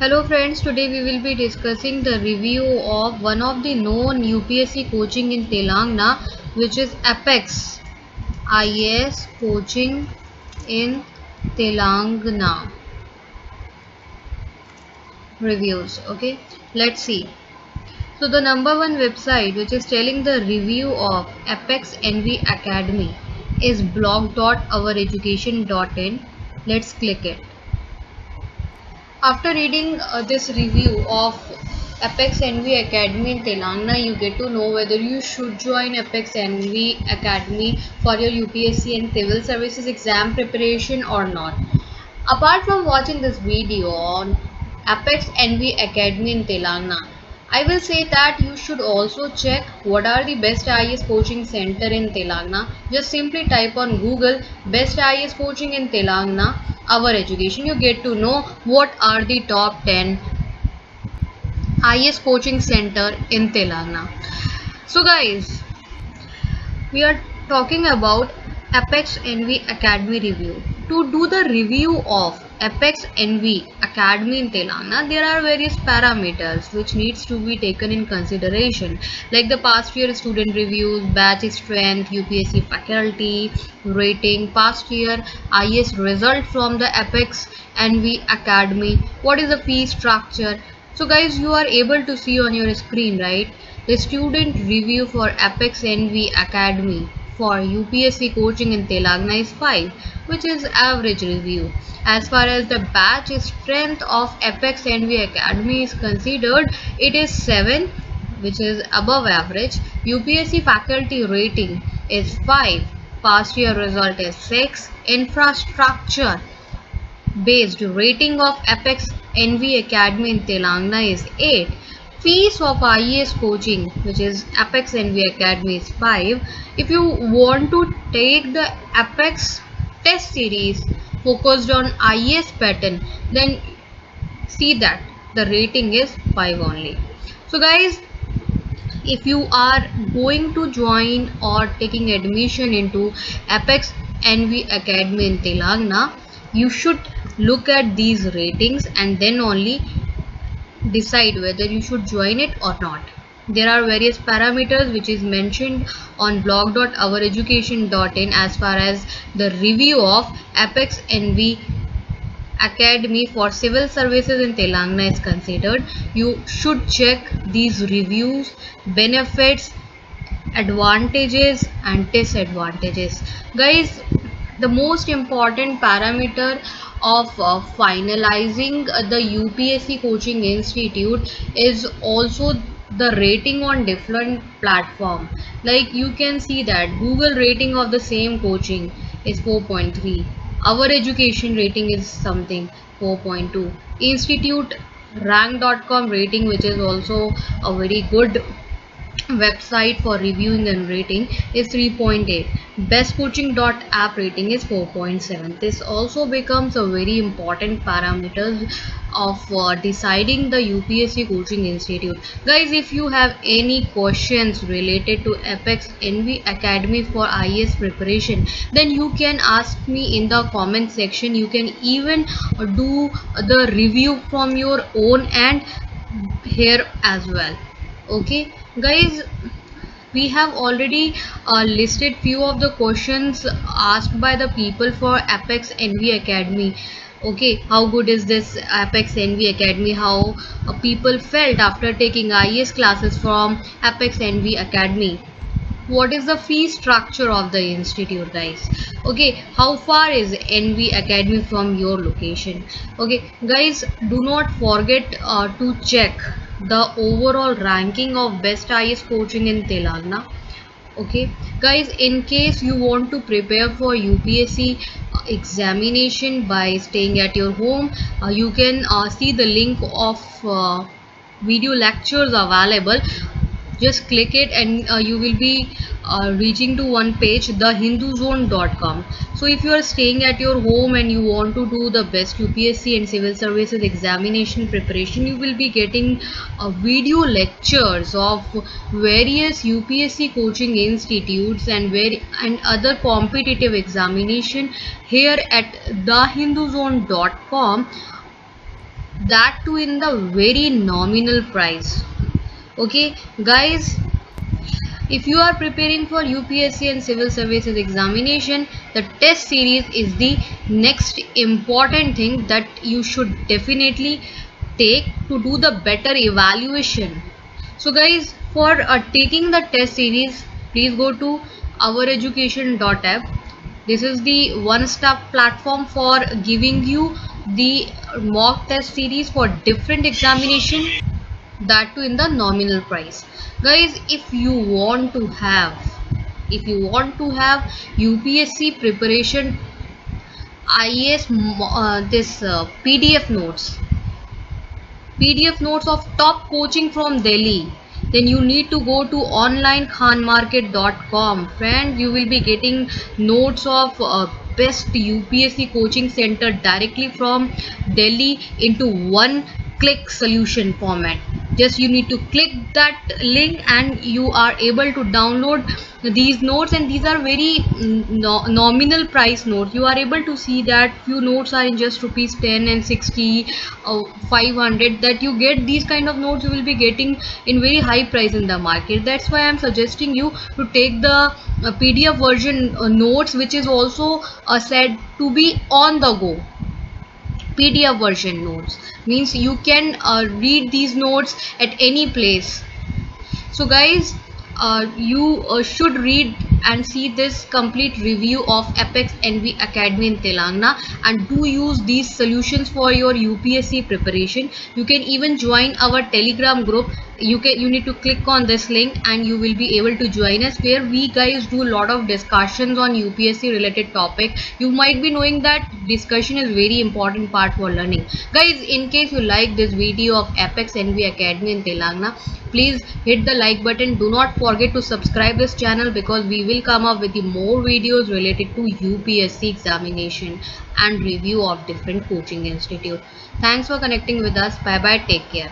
Hello friends, today we will be discussing the review of one of the known UPSC coaching in Telangana, which is Apex IAS coaching in Telangana reviews. Okay, let's see. So the number one website which is telling the review of Apex NV Academy is blog.oureducation.in. Let's click it. After reading this review of Apex NV Academy in Telangana, you get to know whether you should join Apex NV Academy for your UPSC and civil services exam preparation or not. Apart from watching this video on Apex NV Academy in Telangana, I will say that you should also check what are the best IAS coaching center in Telangana. Just simply type on Google best IAS coaching in Telangana, our education. You get to know what are the top 10 IAS coaching center in Telangana. So guys, we are talking about Apex NV Academy review. To do the review of Apex NV Academy in Telangana, there are various parameters which needs to be taken in consideration, like the past year student reviews, batch strength, UPSC faculty rating, past year IAS result from the Apex NV Academy, what is the fee structure. So guys, you are able to see on your screen, right? The student review for Apex NV Academy for UPSC coaching in Telangana is 5, which is average review. As far as the batch strength of Apex NV Academy is considered, it is 7, which is above average. UPSC faculty rating is 5. Past year result is 6. Infrastructure based rating of Apex NV Academy in Telangana is 8. Fees of IAS coaching, which is Apex NV Academy, is 5. If you want to take the Apex test series focused on IAS pattern, then see that the rating is 5 only. So guys, if you are going to join or taking admission into Apex NV Academy in Telangana, you should look at these ratings and then only decide whether you should join it or not. There are various parameters which is mentioned on blog.oureducation.in as far as the review of Apex NV Academy for civil services in Telangana is considered. You should check these reviews, benefits, advantages and disadvantages. Guys, the most important parameter of finalizing the UPSC coaching institute is also the rating on different platform. Like you can see that Google rating of the same coaching is 4.3, our education rating is something 4.2, institute rank.com rating, which is also a very good website for reviewing and rating, is 3.8. bestcoaching.app rating is 4.7. This also becomes a very important parameter of deciding the UPSC coaching institute. Guys, if you have any questions related to Apex NV Academy for IAS preparation, then you can ask me in the comment section. You can even do the review from your own and here as well. Okay guys, we have already listed few of the questions asked by the people for Apex NV Academy. Okay, how good is this Apex NV Academy? How people felt after taking IAS classes from Apex NV Academy? What is the fee structure of the institute, guys? Okay, how far is NV Academy from your location? Okay guys, do not forget to check the overall ranking of best IAS coaching in Telangana. Okay guys, in case you want to prepare for UPSC examination by staying at your home, you can see the link of video lectures available. Just click it and you will be reaching to one page, thehinduzone.com. So if you are staying at your home and you want to do the best UPSC and civil services examination preparation, you will be getting video lectures of various UPSC coaching institutes and other competitive examination here at thehinduzone.com. that too in the very nominal price. Okay guys, if you are preparing for UPSC and civil services examination, the test series is the next important thing that you should definitely take to do the better evaluation. So guys, for taking the test series, please go to oureducation.app. This is the one-stop platform for giving you the mock test series for different examination, that too in the nominal price. Guys, if you want to have UPSC preparation IAS this PDF notes of top coaching from Delhi, then you need to go to onlinekhanmarket.com. Friend, you will be getting notes of best UPSC coaching center directly from Delhi into one click solution format. Just you need to click that link and you are able to download these notes, and these are very nominal price notes. You are able to see that few notes are in just rupees 10 and 60, 500. That you get these kind of notes, you will be getting in very high price in the market. That's why I'm suggesting you to take the PDF version notes, which is also said to be on the go. PDF version notes means you can read these notes at any place. So guys, you should read and see this complete review of Apex NV Academy in Telangana, and do use these solutions for your UPSC preparation. You can even join our Telegram group. You need to click on this link and you will be able to join us, where we guys do a lot of discussions on UPSC related topic. You might be knowing that discussion is very important part for learning. Guys, in case you like this video of Apex NV Academy in Telangana, please hit the like button. Do not forget to subscribe this channel, because we will come up with the more videos related to UPSC examination and review of different coaching institute. Thanks for connecting with us. Bye bye, take care.